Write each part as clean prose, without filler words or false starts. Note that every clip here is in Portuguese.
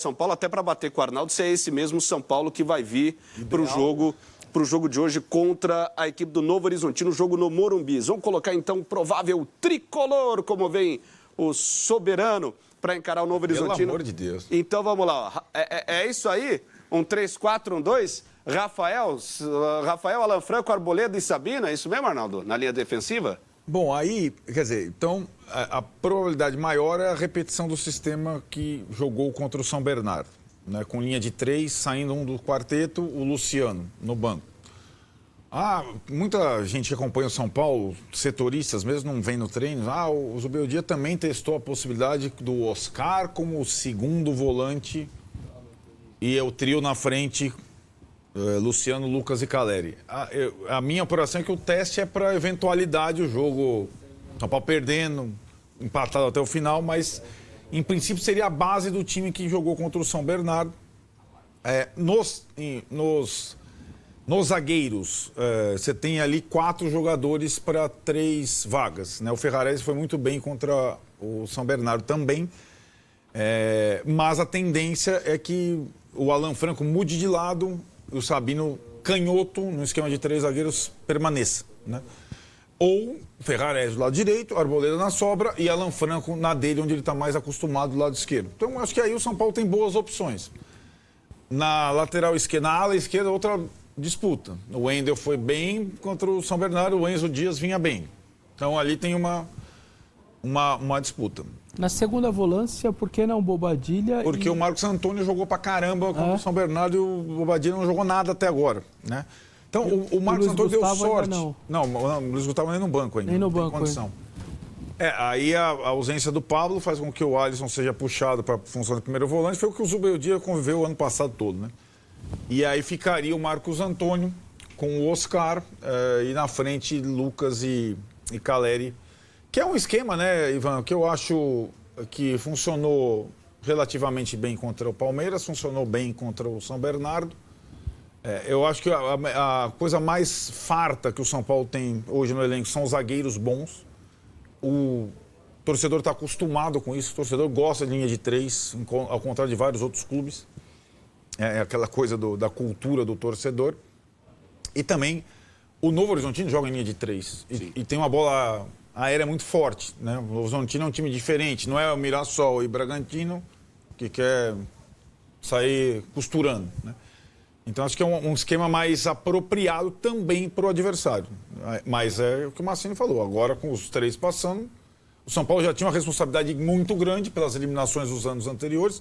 São Paulo, até para bater com o Arnaldo, se é esse mesmo São Paulo que vai vir para o jogo de hoje contra a equipe do Novo Horizontino, jogo no Morumbi. Vamos colocar então o provável tricolor, como vem o soberano, para encarar o Novo Horizontino. Pelo amor de Deus. Então vamos lá, é isso aí? Um 3-4-1-2? Rafael, Alan Franco, Arboleda e Sabino, é isso mesmo, Arnaldo? Na linha defensiva? Bom, aí, quer dizer, então a probabilidade maior é a repetição do sistema que jogou contra o São Bernardo, né? Com linha de 3, saindo um do quarteto, o Luciano no banco. Muita gente que acompanha o São Paulo, setoristas mesmo, não vem no treino. O Zubeldia também testou a possibilidade do Oscar como segundo volante e o trio na frente, Luciano, Lucas e Caleri. A minha apuração é que o teste é para eventualidade, o jogo São Paulo perdendo, empatado até o final, mas em princípio seria a base do time que jogou contra o São Bernardo. Nos zagueiros, você tem ali 4 jogadores para 3 vagas, né? O Ferrarese foi muito bem contra o São Bernardo também, mas a tendência é que o Alan Franco mude de lado, o Sabino canhoto, no esquema de 3 zagueiros, permaneça, né? Ou Ferrarese do lado direito, Arboleda na sobra e Alan Franco na dele, onde ele está mais acostumado do lado esquerdo. Então, acho que aí o São Paulo tem boas opções. Na lateral esquerda, na ala esquerda, outra disputa. O Wendel foi bem contra o São Bernardo, o Enzo Dias vinha bem. Então, ali tem uma disputa. Na segunda volância, por que não Bobadilha? Porque o Marcos Antônio jogou pra caramba contra o São Bernardo e o Bobadilha não jogou nada até agora, né? Então, o Marcos Antônio deu sorte. Não, o Luiz Gustavo nem no banco ainda. Nem no banco, condição. Aí a ausência do Pablo faz com que o Alisson seja puxado para a função de primeiro volante. Foi o que o Zubeldia conviveu o ano passado todo, né? E aí ficaria o Marcos Antônio com o Oscar e na frente Lucas e Caleri. Que é um esquema, né, Ivan, que eu acho que funcionou relativamente bem contra o Palmeiras, funcionou bem contra o São Bernardo. Eu acho que a coisa mais farta que o São Paulo tem hoje no elenco são os zagueiros bons. O torcedor está acostumado com isso, o torcedor gosta de linha de 3, ao contrário de vários outros clubes. É aquela coisa da cultura do torcedor. E também o Novo Horizontino joga em linha de 3 e tem uma bola aérea muito forte, né? O Novo Horizontino é um time diferente, não é o Mirassol e Bragantino que quer sair costurando, né? Então acho que é um esquema mais apropriado também para o adversário. Mas é o que o Massini falou, agora com os 3 passando, o São Paulo já tinha uma responsabilidade muito grande pelas eliminações dos anos anteriores,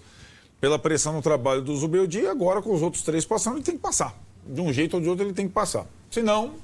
pela pressão no trabalho do Zubeldia, agora com os outros 3 passando, ele tem que passar. De um jeito ou de outro ele tem que passar. Senão,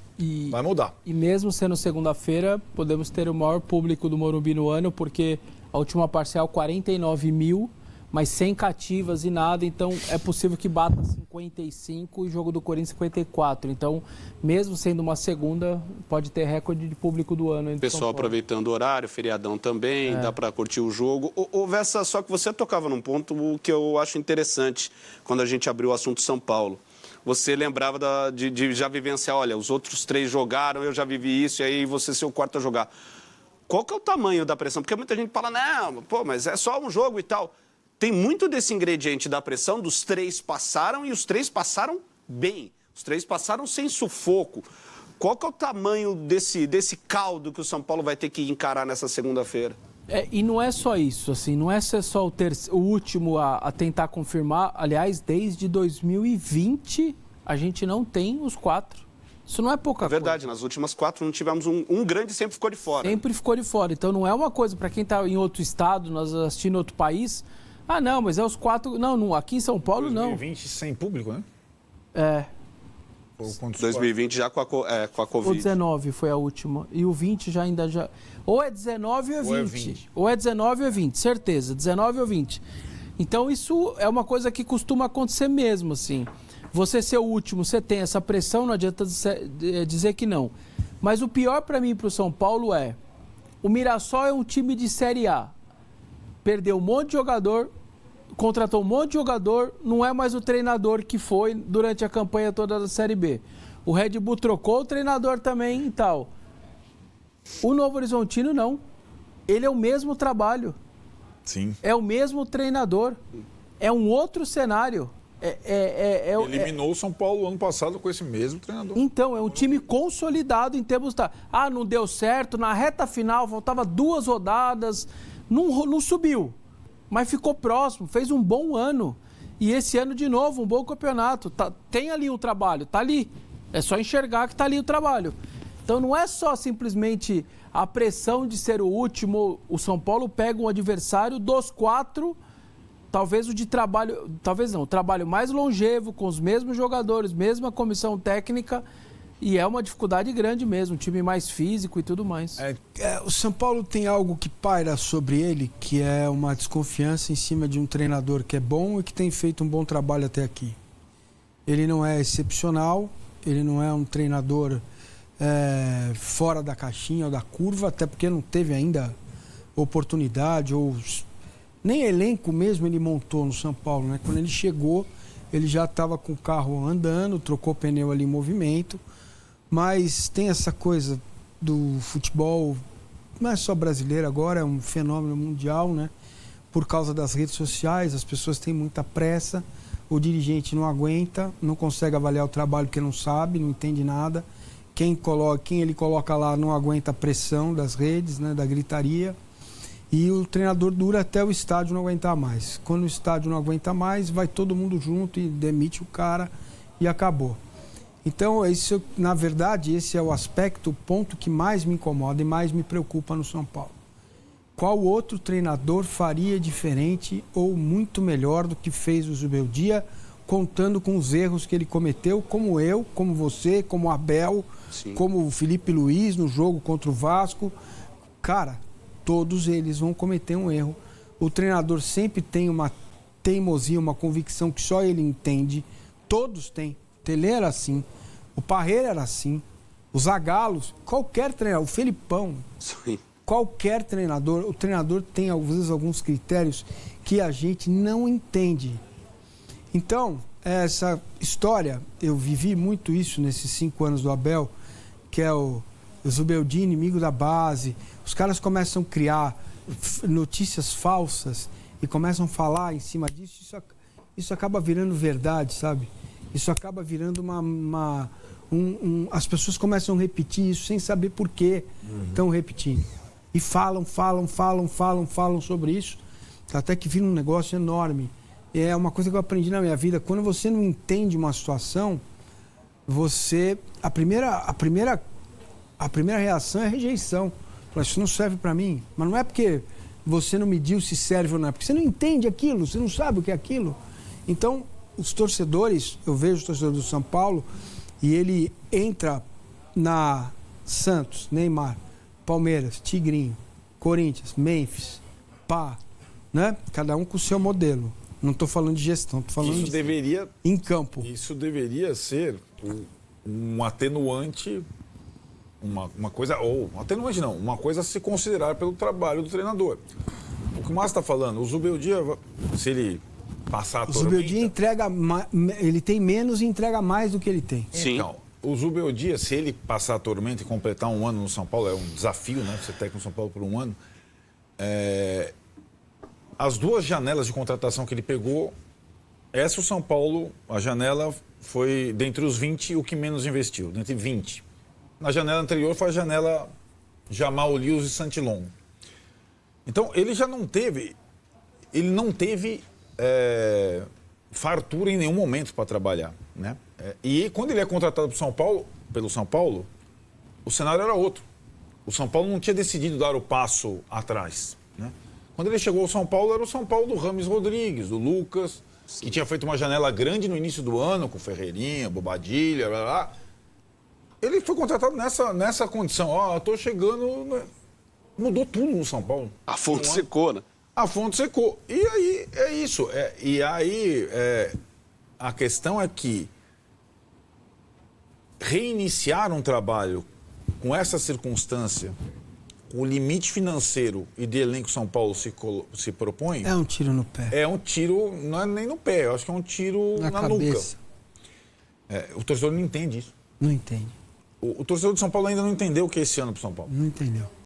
vai mudar. E mesmo sendo segunda-feira, podemos ter o maior público do Morumbi no ano, porque a última parcial 49 mil, mas sem cativas e nada, então é possível que bata 55 e o jogo do Corinthians 54. Então, mesmo sendo uma segunda, pode ter recorde de público do ano. O pessoal aproveitando o horário, feriadão também, dá para curtir o jogo. Ô Vessa, só que você tocava num ponto que eu acho interessante quando a gente abriu o assunto São Paulo. Você lembrava de já vivenciar, olha, os outros 3 jogaram, eu já vivi isso, e aí você ser o quarto a jogar. Qual que é o tamanho da pressão? Porque muita gente fala, não, mas é só um jogo e tal. Tem muito desse ingrediente da pressão, dos 3 passaram e os 3 passaram bem. Os 3 passaram sem sufoco. Qual que é o tamanho desse caldo que o São Paulo vai ter que encarar nessa segunda-feira? E não é só isso, assim, não é só o último a tentar confirmar. Aliás, desde 2020 a gente não tem os 4. Isso não é pouca coisa. Verdade, nas últimas 4 não tivemos um grande, sempre ficou de fora. Sempre ficou de fora. Então não é uma coisa para quem está em outro estado, nós assistindo em outro país. Não, mas é os 4. Não, aqui em São Paulo 2020, não. 2020 sem público, né? 2020 já com a Covid. O 19 foi a última. E o 20 já. Ou é 19 ou é 20. Ou é 19 ou é 20, certeza. 19 ou 20. Então isso é uma coisa que costuma acontecer mesmo, assim. Você ser o último, você tem essa pressão, não adianta dizer que não. Mas o pior para mim e para o São Paulo o Mirassol é um time de Série A. Perdeu um monte de jogador, contratou um monte de jogador, não é mais o treinador que foi durante a campanha toda da Série B. O Red Bull trocou o treinador também e tal. O Novo Horizontino não. Ele é o mesmo trabalho. Sim. É o mesmo treinador. é um outro cenário. Eliminou o São Paulo ano passado com esse mesmo treinador. Então, é um time consolidado em termos da... não deu certo, na reta final, faltava 2 rodadas, não subiu, mas ficou próximo, fez um bom ano. E esse ano, de novo, um bom campeonato. Tem ali um trabalho, tá ali. É só enxergar que tá ali o trabalho. Então, não é só simplesmente a pressão de ser o último. O São Paulo pega um adversário dos 4... Talvez o trabalho mais longevo, com os mesmos jogadores, mesma comissão técnica, e é uma dificuldade grande mesmo, um time mais físico e tudo mais. O São Paulo tem algo que paira sobre ele, que é uma desconfiança em cima de um treinador que é bom e que tem feito um bom trabalho até aqui. Ele não é excepcional, ele não é um treinador fora da caixinha ou da curva, até porque não teve ainda oportunidade ou... Nem elenco mesmo ele montou no São Paulo, né? Quando ele chegou, ele já estava com o carro andando, trocou pneu ali em movimento. Mas tem essa coisa do futebol, não é só brasileiro agora, é um fenômeno mundial, né? Por causa das redes sociais, as pessoas têm muita pressa, o dirigente não aguenta, não consegue avaliar o trabalho porque não sabe, não entende nada. Quem ele coloca lá não aguenta a pressão das redes, né? Da gritaria. E o treinador dura até o estádio não aguentar mais. Quando o estádio não aguenta mais, vai todo mundo junto e demite o cara e acabou. Então, isso, na verdade, esse é o aspecto, o ponto que mais me incomoda e mais me preocupa no São Paulo. Qual outro treinador faria diferente ou muito melhor do que fez o Zubeldia, contando com os erros que ele cometeu, como eu, como você, como o Abel, sim, como o Felipe Luiz no jogo contra o Vasco? Cara, todos eles vão cometer um erro. O treinador sempre tem uma teimosia, uma convicção que só ele entende. Todos têm. O Tele era assim. O Parreira era assim. O Zagallo, qualquer treinador. O Felipão. Sim. Qualquer treinador. O treinador tem, às vezes, alguns critérios que a gente não entende. Então, essa história, eu vivi muito isso nesses 5 anos do Abel, que é o Zubeldia, inimigo da base. Os caras começam a criar notícias falsas e começam a falar em cima disso. Isso acaba virando verdade, sabe? Isso acaba virando as pessoas começam a repetir isso sem saber por que estão repetindo. E falam sobre isso, até que vira um negócio enorme. É uma coisa que eu aprendi na minha vida. Quando você não entende uma situação, a primeira reação é rejeição. Isso não serve para mim. Mas não é porque você não mediu se serve ou não. É porque você não entende aquilo, você não sabe o que é aquilo. Então, os torcedores, eu vejo os torcedores do São Paulo, e ele entra na Santos, Neymar, Palmeiras, Tigrinho, Corinthians, Memphis, né? Cada um com o seu modelo. Não estou falando de gestão, estou falando em campo. Isso deveria ser um atenuante... Uma coisa, ou atenuante não, uma coisa a se considerar pelo trabalho do treinador. O que o Márcio está falando, o Zubeldia, se ele passar a tormenta... O Zubeldia ele tem menos e entrega mais do que ele tem. Sim. Então, o Zubeldia, se ele passar a tormenta e completar um ano no São Paulo, é um desafio, né? Ser técnico no São Paulo por um ano. As 2 janelas de contratação que ele pegou, o São Paulo, a janela foi, dentre os 20, o que menos investiu, dentre 20. Na janela anterior foi a janela Jamal Lewis e Santilon. Então, ele não teve fartura em nenhum momento para trabalhar, né? E quando ele é contratado pelo São Paulo, o cenário era outro. O São Paulo não tinha decidido dar o passo atrás, né? Quando ele chegou ao São Paulo, era o São Paulo do Rames Rodrigues, do Lucas, sim, que tinha feito uma janela grande no início do ano, com Ferreirinha, Bobadilha, blá, blá. Ele foi contratado nessa condição. Eu tô chegando... Mudou tudo no São Paulo. A fonte secou, né? A fonte secou. E aí, é isso. A questão é que reiniciar um trabalho com essa circunstância, com o limite financeiro e de elenco São Paulo se propõe... É um tiro no pé. É um tiro, não é nem no pé, eu acho que é um tiro na cabeça. Nuca. O torcedor não entende isso. Não entende. O torcedor de São Paulo ainda não entendeu o que é esse ano para o São Paulo. Não entendeu.